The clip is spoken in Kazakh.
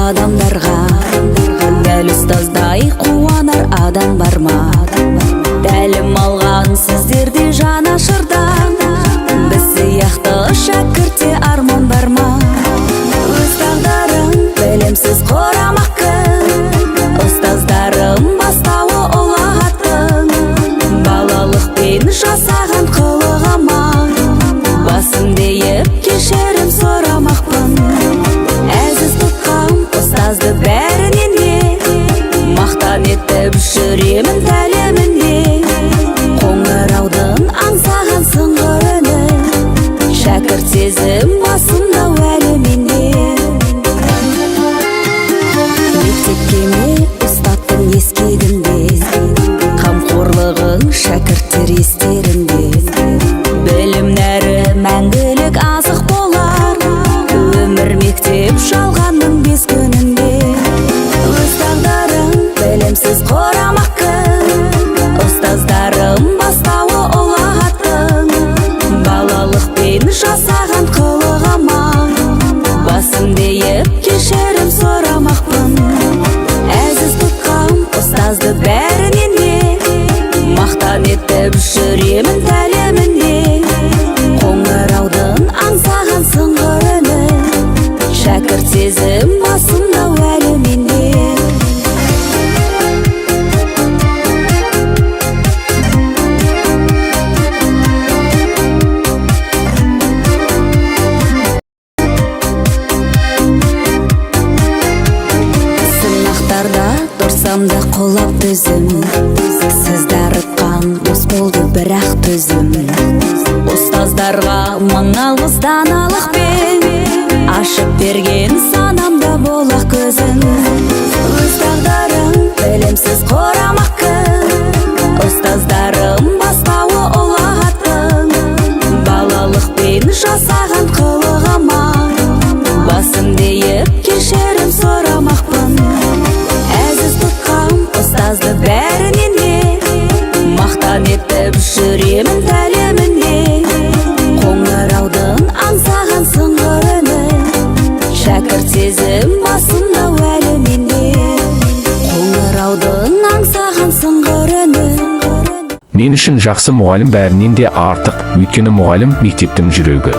адамдарға, дәл ұстаздай қуанар адам бар ма? Тәлім алған сіздерде жанашырдан, біз сияқты шәкіртте арман бар ма? Өз тағдырын білімсіз құрамақ кім? Ұстаздарым бастауы ұлағаттың, балалықпен жасаған қылығыма басым дейіп кешірім сұрамақпын. Әзіз тұтқам ұстазды бәрінен де, мақтан етіп жүремін тәлімінде. Қоңыраудың аңсаған сыңғыр үні, шәкірт сезім басымда әлі менде. Мектепке ме ұстаттың ескегінде, қамқорлығың шәкірттер естерінде. Білім нәрі мәңгілік азық болар, өмір мектеп жалғанның бес күнінде. Өз тағдырың білімсіз құрамақ кім? Ұстаздарым бастауы ұлағаттың, балалықпен жасаған қылығыма басым дейіп кешірім сұрамақпын. Әзіз тұтқам ұстазды бәрінен де, мақтан етіп жүремін тәлімінде. Қоңыраудың аңсаған сыңғыр үні, шәкірт сезім басымда әлі менде. Сынақтарда тұрсам да құлап төзім, сіз дарытқан дос болды бірақ төзім. Ұстаздарға мың алғыс даналықпен, ашып берген санамда болақ көзім. Өз тағдырың білімсіз құрамақ кім? Ұстаздарым бастауы ұлағаттың, балалықпен жасаған қылығыма басым дейіп кешірім сұрамақпын. Әзіз тұтқам ұстазды бәрінен де, мақтан етіп жүремін тәлімінде. Қоңыраудың аңсаған сыңғыр үні, шәкірт сезім басымда әлі менде. Қоңыраудың аңсаған сыңғыр үні. Мен үшін жақсы мұғалім бәрінен де артық, өйткені мұғалім мектептің жүрегі.